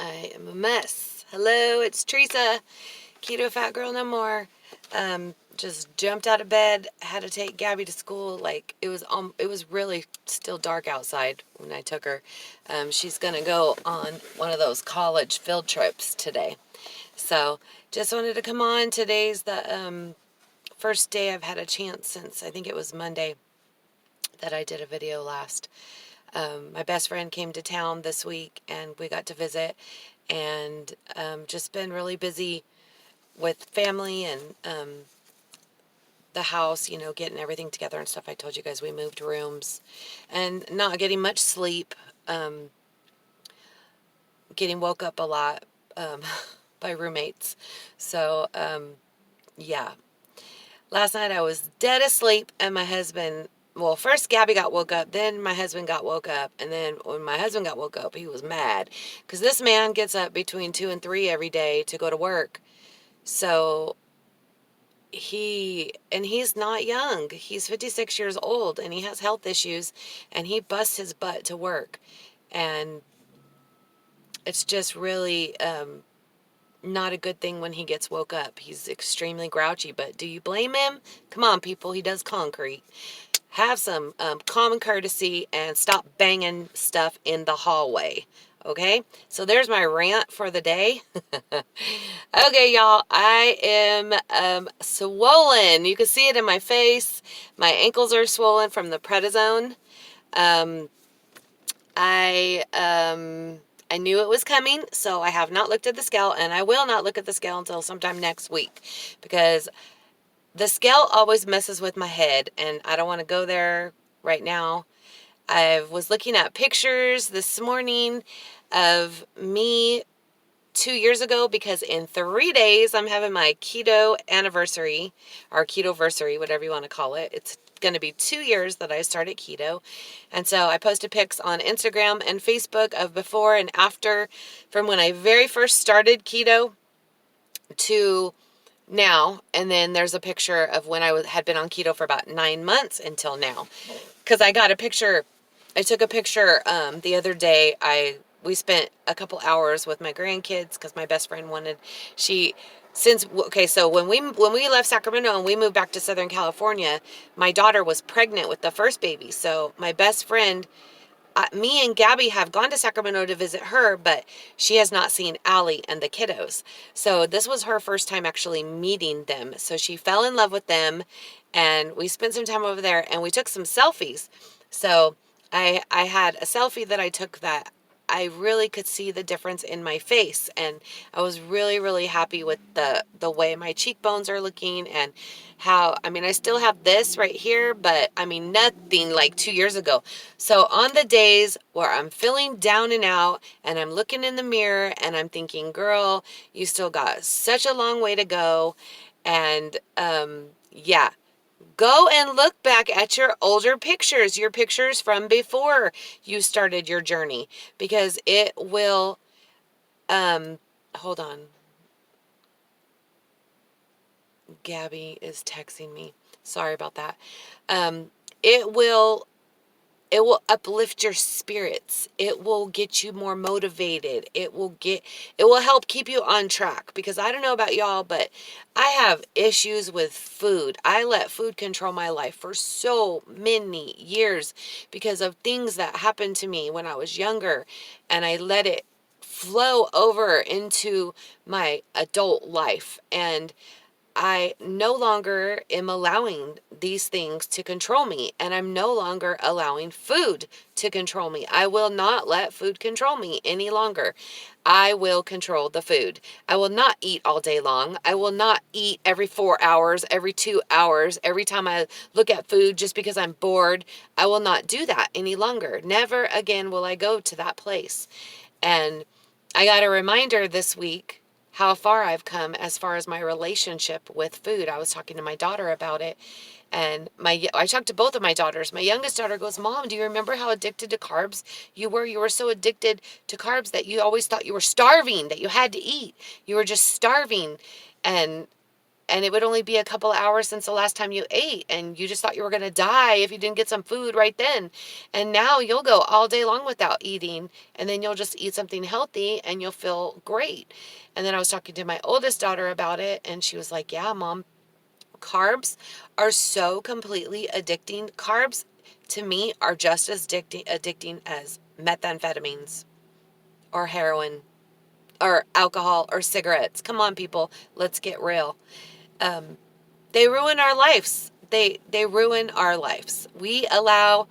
I am a mess. Hello, it's Theresa. Keto Fat Girl No More. Just jumped out of bed. Had to take Gabby to school. Like it was really still dark outside when I took her. She's gonna go on one of those college field trips today. So just wanted to come on. Today's the first day I've had a chance since I think it was Monday that I did a video last. My best friend came to town this week and we got to visit, and just been really busy with family and the house, getting everything together and stuff. I told you guys we moved rooms and not getting much sleep, getting woke up a lot by roommates. So, yeah. Last night I was dead asleep and my husband, well, first Gabby got woke up, then my husband got woke up, and then when my husband got woke up, he was mad because this man gets up between 2 and 3 every day to go to work. So he's not young. He's 56 years old and he has health issues and he busts his butt to work. And it's just really not a good thing when he gets woke up. He's extremely grouchy, but do you blame him? Come on, people. He does concrete. Have some common courtesy and stop banging stuff in the hallway. Okay, so there's my rant for the day. Okay, y'all, I am swollen. You can see it in my face. My ankles are swollen from the prednisone. I knew it was coming, so I have not looked at the scale, and I will not look at the scale until sometime next week, because the scale always messes with my head, and I don't want to go there right now. I was looking at pictures this morning of me 2 years ago, because in 3 days I'm having my keto anniversary, or ketoversary, whatever you want to call it. It's going to be 2 years that I started keto. And so I posted pics on Instagram and Facebook of before and after, from when I very first started keto to now. And then there's a picture of when I had been on keto for about 9 months until now, because I took a picture the other day. We spent a couple hours with my grandkids because my best friend so when we left Sacramento and we moved back to Southern California, my daughter was pregnant with the first baby. So my best friend, me and Gabby have gone to Sacramento to visit her, but she has not seen Allie and the kiddos. So this was her first time actually meeting them. So she fell in love with them, and we spent some time over there, and we took some selfies. So I had a selfie that I took that I really could see the difference in my face, and I was really, really happy with the way my cheekbones are looking, and how, I still have this right here, but nothing like 2 years ago. So on the days where I'm feeling down and out and I'm looking in the mirror and I'm thinking, girl, you still got such a long way to go. And yeah, go and look back at your older pictures, your pictures from before you started your journey, because it will, hold on. Gabby is texting me. Sorry about that. It will uplift your spirits. It will get you more motivated. It will help keep you on track, because I don't know about y'all, but I have issues with food. I let food control my life for so many years because of things that happened to me when I was younger, and I let it flow over into my adult life. And I no longer am allowing these things to control me, and I'm no longer allowing food to control me. I will not let food control me any longer. I will control the food. I will not eat all day long. I will not eat every 4 hours, every 2 hours, every time I look at food just because I'm bored. I will not do that any longer. Never again will I go to that place. And I got a reminder this week how far I've come as far as my relationship with food. I was talking to my daughter about it, and I talked to both of my daughters. My youngest daughter goes, Mom, do you remember how addicted to carbs you were? You were so addicted to carbs that you always thought you were starving, that you had to eat. You were just starving. And and it would only be a couple hours since the last time you ate, and you just thought you were going to die if you didn't get some food right then. And now you'll go all day long without eating, and then you'll just eat something healthy and you'll feel great. And then I was talking to my oldest daughter about it, and she was like, yeah, Mom, carbs are so completely addicting. Carbs to me are just as addicting as methamphetamines or heroin or alcohol or cigarettes. Come on, people, let's get real. They ruin our lives. They ruin our lives. We allow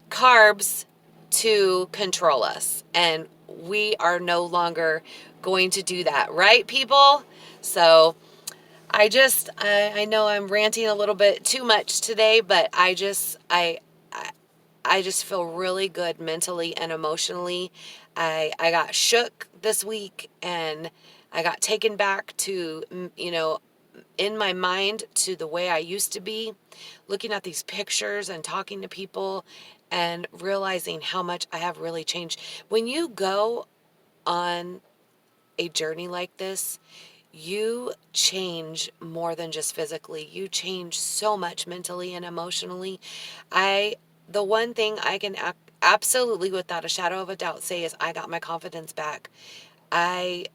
carbs to control us, and we are no longer going to do that, right, people? So I know I'm ranting a little bit too much today, but I just feel really good mentally and emotionally. I got shook this week, and I got taken back to, in my mind, to the way I used to be, looking at these pictures and talking to people and realizing how much I have really changed. When you go on a journey like this, you change more than just physically. You change so much mentally and emotionally. The one thing I can absolutely, without a shadow of a doubt, say is I got my confidence back. I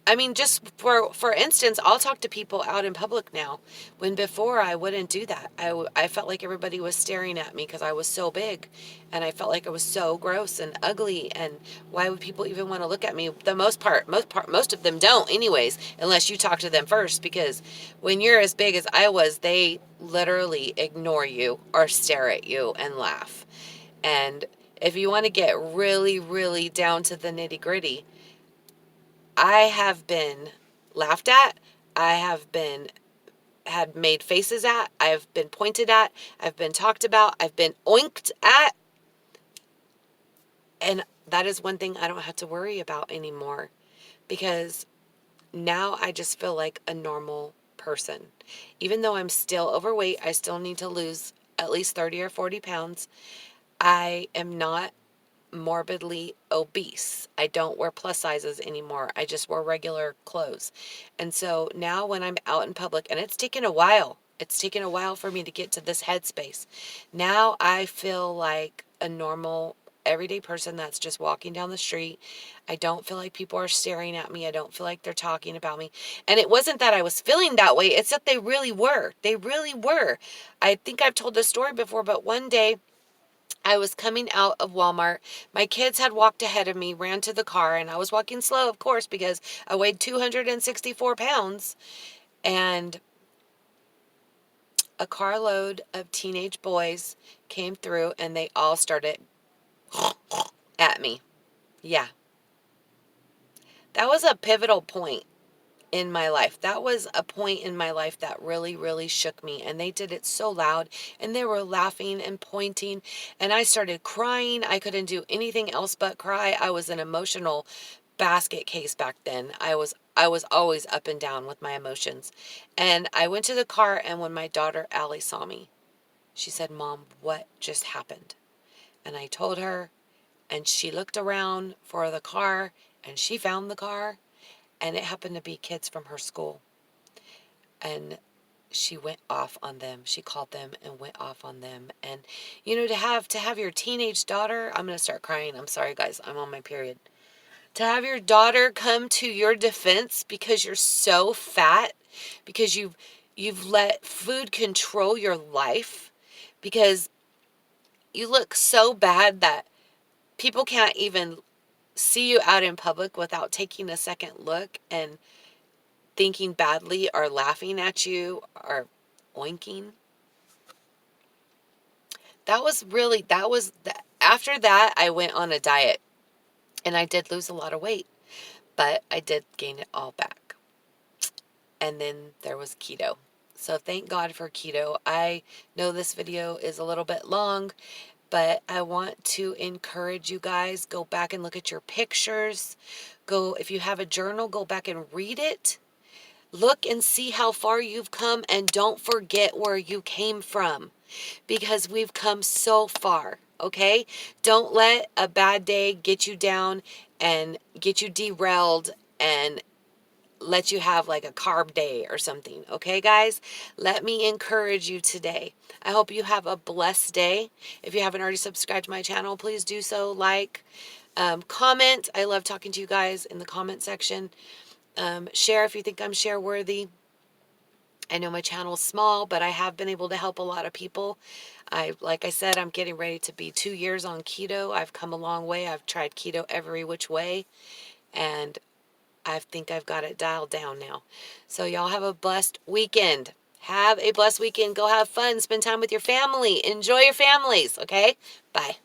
I mean, just for instance, I'll talk to people out in public now, when before I wouldn't do that. I felt like everybody was staring at me because I was so big, and I felt like I was so gross and ugly. And why would people even want to look at me? Most of them don't, anyways, unless you talk to them first. Because when you're as big as I was, they literally ignore you or stare at you and laugh. And if you want to get really, really down to the nitty gritty, I have been laughed at. I have been had made faces at. I've been pointed at. I've been talked about. I've been oinked at. And that is one thing I don't have to worry about anymore, because now I just feel like a normal person. Even though I'm still overweight, I still need to lose at least 30 or 40 pounds. I am not morbidly obese. I don't wear plus sizes anymore. I just wear regular clothes. And so now when I'm out in public, and it's taken a while for me to get to this headspace. Now I feel like a normal, everyday person that's just walking down the street. I don't feel like people are staring at me. I don't feel like they're talking about me. And it wasn't that I was feeling that way. It's that they really were. They really were. I think I've told this story before, but one day I was coming out of Walmart. My kids had walked ahead of me, ran to the car, and I was walking slow, of course, because I weighed 264 pounds. And a carload of teenage boys came through, and they all started at me. Yeah. That was a pivotal point in my life. That was a point in my life that really, really shook me. And they did it so loud, and they were laughing and pointing, and I started crying. I couldn't do anything else but cry. I was an emotional basket case back then. I was always up and down with my emotions. And I went to the car, and when my daughter Allie saw me, she said, "Mom, what just happened?" And I told her, and she looked around for the car, and she found the car, and it happened to be kids from her school. And she went off on them. She called them and went off on them. And to have your teenage daughter, I'm going to start crying. I'm sorry, guys. I'm on my period. To have your daughter come to your defense because you're so fat, because you've let food control your life, because you look so bad that people can't even see you out in public without taking a second look and thinking badly or laughing at you or oinking. After that, I went on a diet, and I did lose a lot of weight, but I did gain it all back. And then there was keto. So thank God for keto. I know this video is a little bit long, but I want to encourage you guys, go back and look at your pictures. If you have a journal, go back and read it. Look and see how far you've come, and don't forget where you came from, because we've come so far, okay? Don't let a bad day get you down and get you derailed and let you have like a carb day or something. Okay, guys? Let me encourage you today. I hope you have a blessed day. If you haven't already subscribed to my channel, please do so. Like, comment. I love talking to you guys in the comment section. Share if you think I'm share worthy. I know my channel is small, but I have been able to help a lot of people. Like I said, I'm getting ready to be 2 years on keto. I've come a long way. I've tried keto every which way, and I think I've got it dialed down now. So y'all have a blessed weekend. Have a blessed weekend. Go have fun. Spend time with your family. Enjoy your families. Okay? Bye.